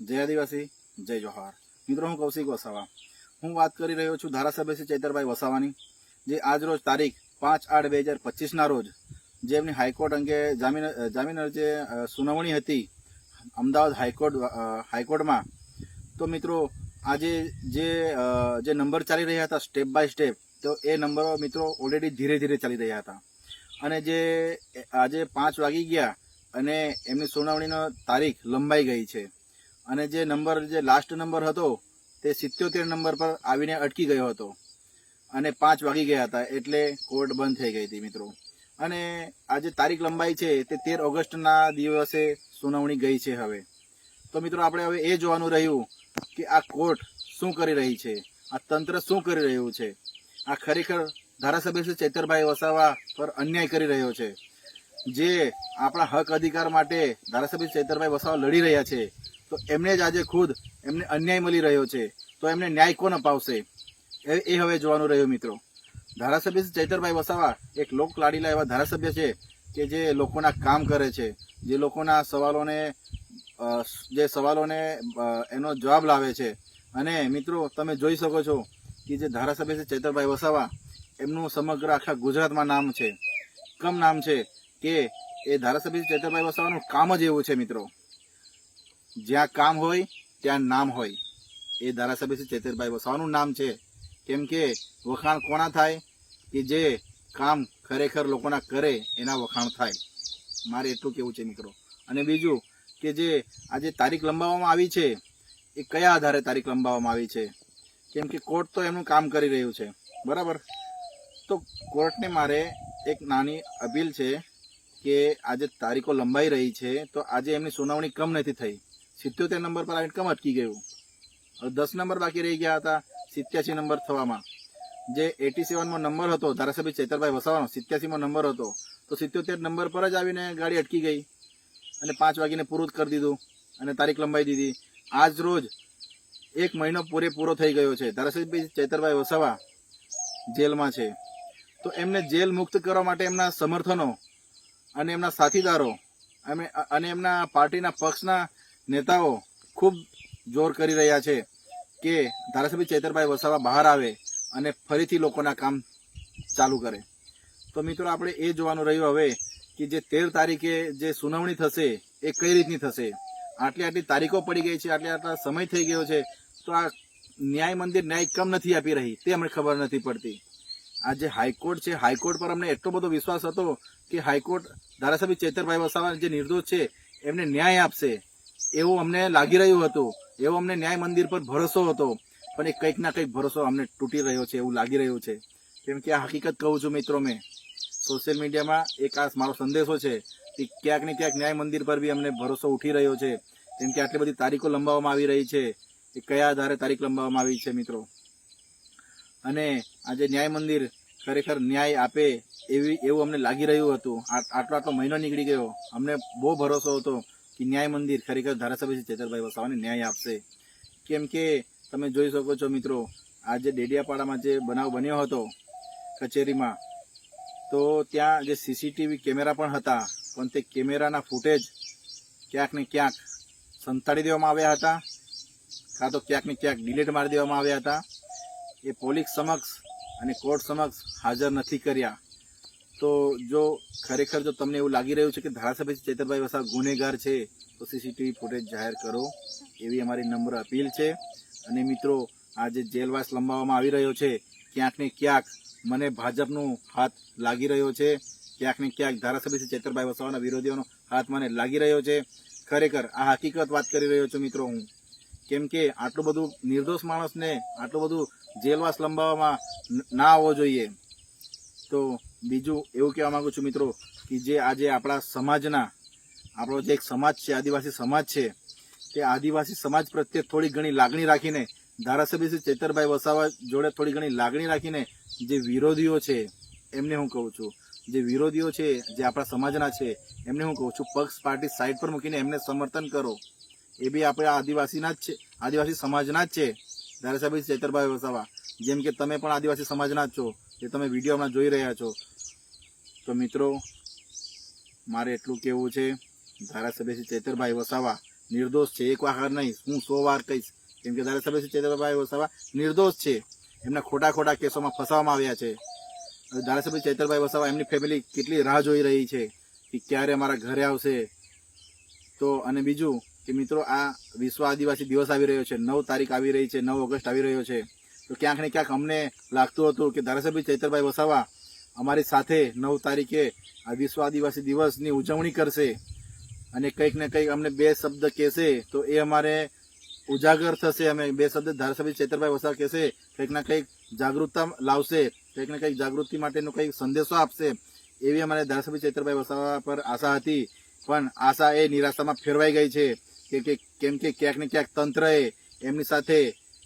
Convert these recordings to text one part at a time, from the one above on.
જય આદિવાસી જય જોહાર। મિત્રો હું કૌશિક વસાવા હું વાત કરી રહ્યો છું ધારાસભ્ય શ્રી ચૈતરભાઈ વસાવાની, જે આજ રોજ તારીખ 5/8/2025 રોજ જે એમની હાઈકોર્ટ અંગે જામીન જે સુનાવણી હતી અમદાવાદ હાઈકોર્ટમાં। તો મિત્રો આજે જે નંબર ચાલી રહ્યા હતા સ્ટેપ બાય સ્ટેપ, તો એ નંબરો મિત્રો ઓલરેડી ધીરે ધીરે ચાલી રહ્યા હતા અને જે આજે 5 વાગી ગયા અને એમની સુનાવણીનો તારીખ લંબાઈ ગઈ છે અને જે લાસ્ટ નંબર હતો તે 77 નંબર પર આવીને અટકી ગયો હતો અને 5 વાગી ગયા હતા એટલે કોર્ટ બંધ થઈ ગઈ હતી મિત્રો। અને આજે તારીખ લંબાઈ છે તે 13 ઓગસ્ટના દિવસે સુનાવણી ગઈ છે। હવે તો મિત્રો આપણે હવે એ જોવાનું રહ્યું કે આ કોર્ટ શું કરી રહી છે, આ તંત્ર શું કરી રહ્યું છે, આ ખરેખર ધારાસભ્ય શ્રી ચૈતરભાઈ વસાવા પર અન્યાય કરી રહ્યો છે। જે આપણા હક અધિકાર માટે ધારાસભ્ય ચૈતરભાઈ વસાવા લડી રહ્યા છે, તો એમને જ આજે ખુદ એમને અન્યાય મળી રહ્યો છે, તો એમને ન્યાય કોણ અપાવશે એ હવે જોવાનું રહ્યું મિત્રો। ધારાસભ્ય શ્રી ચૈતરભાઈ વસાવા એક લોકલાડીલા એવા ધારાસભ્ય છે કે જે લોકોના કામ કરે છે, જે લોકોના સવાલોને એનો જવાબ લાવે છે। અને મિત્રો તમે જોઈ શકો છો કે જે ધારાસભ્ય શ્રી ચૈતરભાઈ વસાવા એમનું સમગ્ર આખા ગુજરાતમાં નામ છે, કમ નામ છે કે એ ધારાસભ્ય શ્રી ચૈતરભાઈ વસાવાનું કામ જ એવું છે મિત્રો, જ્યાં કામ હોય ત્યાં નામ હોય। એ ધારાસભ્ય શ્રી ચૈતરભાઈ વસાવાનું નામ છે, કેમ કે વખાણ કોના થાય કે જે કામ ખરેખર લોકોના કરે એના વખાણ થાય, મારે એટલું કેવું છે મિત્રો। અને બીજું કે જે આજે તારીખ લંબાવવામાં આવી છે એ કયા આધારે તારીખ લંબાવવામાં આવી છે, કેમ કે કોર્ટ તો એમનું કામ કરી રહ્યું છે બરાબર। તો કોર્ટને મારે એક નાની અપીલ છે કે આજે તારીખો લંબાઈ રહી છે, તો આજે એમની સુનાવણી કમ નથી થઈ, 77 નંબર પર આવીને કમ અટકી ગયું। 10 નંબર બાકી રહી ગયા હતા 87 નંબર થવામાં। જે 87મો નંબર હતો ધારાસભ્ય ચૈતરભાઈ વસાવાનો 87મો નંબર હતો, તો 77 નંબર પર જ આવીને ગાડી અટકી ગઈ અને 5 વાગીને પૂરું જ કરી દીધું અને તારીખ લંબાઈ દીધી। આજ રોજ 1 મહિનો પૂરો થઈ ગયો છે, ધારાસભ્ય ચૈતરભાઈ વસાવા જેલમાં છે। તો એમને જેલ મુક્ત કરવા માટે એમના સમર્થનો અને એમના સાથીદારો અને એમના પાર્ટીના પક્ષના નેતાઓ ખૂબ જોર કરી રહ્યા છે કે ધારાસભ્ય ચૈતરભાઈ વસાવા બહાર આવે અને ફરીથી લોકોના કામ ચાલુ કરે। તો મિત્રો આપણે એ જોવાનું રહ્યું હવે કે જે 13 તારીખે જે સુનાવણી થશે એ કઈ રીતની થશે। આટલી તારીખો પડી ગઈ છે, આટલા સમય થઈ ગયો છે, તો આ ન્યાય મંદિર ન્યાય કમ નથી આપી રહી તે અમને ખબર નથી પડતી। આ જે હાઈકોર્ટ છે, હાઈકોર્ટ પર અમને એટલો બધો વિશ્વાસ હતો કે હાઈકોર્ટ ધારાસભ્ય ચૈતરભાઈ વસાવા જે નિર્દોષ છે એમને ન્યાય આપશે એવું અમને લાગી રહ્યું હતું, એવો અમને ન્યાય મંદિર પર ભરોસો હતો, પણ એ કંઈક ના કંઈક ભરોસો અમને તૂટી રહ્યો છે એવું લાગી રહ્યું છે। કેમ કે આ હકીકત કહું છું મિત્રો, મેં સોશિયલ મીડિયામાં એક આ મારો સંદેશો છે કે ક્યાંક ને ક્યાંક ન્યાય મંદિર પર બી અમને ભરોસો ઉઠી રહ્યો છે, કેમ કે આટલી બધી તારીખો લંબાવવામાં આવી રહી છે, એ કયા આધારે તારીખ લંબાવવામાં આવી છે મિત્રો। અને આજે ન્યાય મંદિર ખરેખર ન્યાય આપે એવું અમને લાગી રહ્યું હતું। આટલો મહિનો નીકળી ગયો, અમને બહુ ભરોસો હતો કે ન્યાય મંદિર ખરેખર ધારાસભ્ય ચૈતરભાઈ વસાવાને ન્યાય આપશે। કેમ કે તમે જોઈ શકો છો મિત્રો, આજે ડેડિયાપાડામાં જે બનાવ બન્યો હતો કચેરીમાં, તો ત્યાં જે સીસીટીવી કેમેરા પણ હતા, પણ તે કેમેરાના ફૂટેજ ક્યાંક ને ક્યાંક સંતાડી દેવામાં આવ્યા હતા, કાં તો ક્યાંક ને ક્યાંક ડિલીટ મારી દેવામાં આવ્યા હતા। એ પોલીસ સમક્ષ અને કોર્ટ સમક્ષ હાજર નથી કર્યા। તો જો ખરેખર જો તમને એવું લાગી રહ્યું છે કે ધારાસભ્ય ચૈતરભાઈ વસાવા ગુનેગાર છે, તો સીસીટીવી ફૂટેજ જાહેર કરો એવી અમારી નમ્ર અપીલ છે। અને મિત્રો આ જે જેલવાસ લંબાવવામાં આવી રહ્યો છે, ક્યાંક ને ક્યાંક મને ભાજપનો હાથ લાગી રહ્યો છે, ક્યાંક ને ક્યાંક ધારાસભ્ય ચૈતરભાઈ વસાવાના વિરોધીઓનો હાથ મને લાગી રહ્યો છે। ખરેખર આ હકીકત વાત કરી રહ્યો છું મિત્રો હું, કેમ કે આટલું બધું નિર્દોષ માણસને આટલું બધું જેલવાસ લંબાવવામાં ના આવવો જોઈએ। તો બીજું એવું કહેવા માંગુ છું મિત્રો કે જે આજે આપણા સમાજના આપણો જે એક સમાજ છે, આદિવાસી સમાજ છે, તે આદિવાસી સમાજ પ્રત્યે થોડી ઘણી લાગણી રાખીને ધારાસભ્ય શ્રી ચૈતરભાઈ વસાવા જોડે થોડી ઘણી લાગણી રાખીને જે વિરોધીઓ છે એમને હું કહું છું, જે વિરોધીઓ છે જે આપણા સમાજના છે એમને હું કહું છું, પક્ષ પાર્ટી સાઈડ પર મૂકીને એમને સમર્થન કરો। એ બી આપણે આદિવાસીના જ છે, આદિવાસી સમાજના જ છે ધારાસભ્ય ચૈતરભાઈ વસાવા, જેમ કે તમે પણ આદિવાસી સમાજના જ છો, જે તમે વિડીયોમાં જોઈ રહ્યા છો। તો મિત્રો મારે એટલું કહેવું છે, ધારાસભ્ય શ્રી ચૈતરભાઈ વસાવા નિર્દોષ છે. એક વાર નહીં, હું 100 વાર કહીશ, કેમ કે ધારાસભ્ય શ્રી ચૈતરભાઈ વસાવા નિર્દોષ છે. એમના ખોટા કેસોમાં ફસાવવામાં આવ્યા છે. ધારાસભ્ય ચૈતરભાઈ વસાવા એમની ફેમિલી કેટલી રાહ જોઈ રહી છે કે ક્યારે અમારા ઘરે આવશે. તો અને બીજું કે મિત્રો, આ વિશ્વ આદિવાસી દિવસ આવી રહ્યો છે, 9 તારીખ આવી રહી છે, 9 ઓગસ્ટ આવી રહ્યો છે. તો ક્યાંક ને ક્યાંક અમને લાગતું હતું કે ધારાસભ્ય ચૈતરભાઈ વસાવા અમારી સાથે 9 તારીખે આ વિશ્વ આદિવાસી દિવસની ઉજવણી કરશે અને કંઈક ને કંઈક અમને 2 શબ્દ કહેશે તો એ અમારે ઉજાગર થશે. અમે 2 શબ્દ ધારાસભ્ય ચૈતરભાઈ વસાવા કહેશે, કંઈક ને કંઈક જાગૃતતા લાવશે, કંઈક ને કંઈક જાગૃતિ માટેનો કંઈક સંદેશો આપશે, એવી અમારે ધારાસભ્ય ચૈતરભાઈ વસાવા પર આશા હતી. પણ આશા એ નિરાશામાં ફેરવાઈ ગઈ છે કેમ કે ક્યાંક ને ક્યાંક તંત્રએ એમની સાથે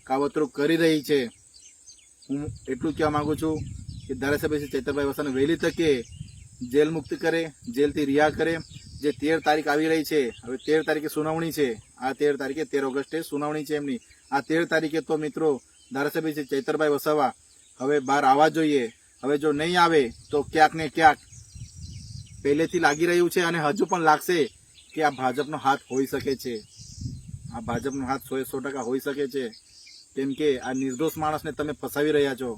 કાવતરું કરી રહી છે. હું એટલું કહેવા માંગુ છું કે ધારાસભ્ય શ્રી ચૈતરભાઈ વસાવાને વહેલી તકે જેલ મુક્ત કરે, જેલથી રિહા કરે. જે 13 તારીખ આવી રહી છે, હવે 13 તારીખે સુનાવણી છે. આ 13 તારીખે 13 ઓગસ્ટે સુનાવણી છે એમની. આ 13 તારીખે તો મિત્રો ધારાસભ્ય શ્રી ચૈતરભાઈ વસાવા હવે બહાર આવવા જોઈએ. હવે જો નહીં આવે તો ક્યાંક ને ક્યાંક પહેલેથી લાગી રહ્યું છે અને હજુ પણ લાગશે કે આ ભાજપનો હાથ હોઈ શકે છે. આ ભાજપનો હાથ 100% હોઈ શકે છે. કેમ કે આ નિર્દોષ માણસને તમે ફસાવી રહ્યા છો.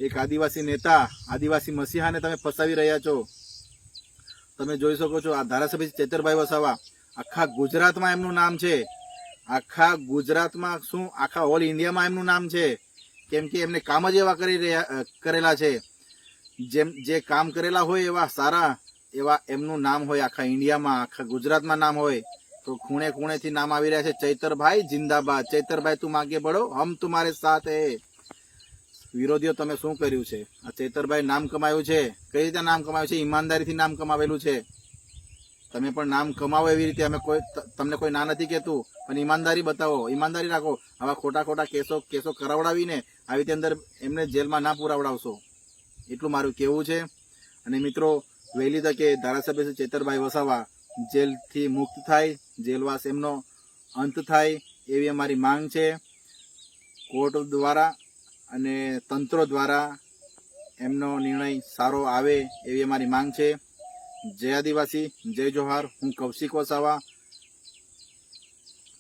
એક આદિવાસી નેતા, આદિવાસી મસીહાને તમે ફસાવી રહ્યા છો. તમે જોઈ શકો છો આ ધારાસભ્ય ચૈતરભાઈ વસાવા આખા ગુજરાતમાં એમનું નામ છે. આખા ગુજરાતમાં શું, આખા ઓલ ઇન્ડિયામાં એમનું નામ છે. કેમ કે એમને કામ જ એવા કરેલા છે. જે કામ કરેલા હોય એવા સારા, એવા એમનું નામ હોય આખા ઇન્ડિયામાં, આખા ગુજરાતમાં નામ હોય. તો ખૂણે ખૂણેથી નામ આવી રહ્યા છે, ચૈતરભાઈ જિંદાબાદ, ચૈતરભાઈ તું આગે બઢો, હમ તુમ્હારે સાથ હૈ. વિરોધીઓ તમે શું કર્યું છે? આ ચૈતરભાઈ નામ કમાયું છે. કઈ રીતે નામ કમાયું છે? ઈમાનદારીથી નામ કમાવેલું છે. તમે પણ નામ કમાવો એવી રીતે. અમે તમને કોઈ ના નથી કહેતું, પણ ઈમાનદારી બતાવો, ઈમાનદારી રાખો. આવા ખોટા કેસો કરાવડાવીને આવી રીતે અંદર એમને જેલમાં ના પુરાવડાવશો, એટલું મારું કહેવું છે. અને મિત્રો, વહેલી તકે ધારાસભ્ય શ્રી ચૈતરભાઈ વસાવા જેલથી મુક્ત થાય, જેલવાસ એમનો અંત થાય એવી અમારી માંગ છે. કોર્ટ દ્વારા અને તંત્રો દ્વારા એમનો નિર્ણય સારો આવે એવી અમારી માંગ છે. જય આદિવાસી, જય જોહાર. હું કૌશિક વસાવા,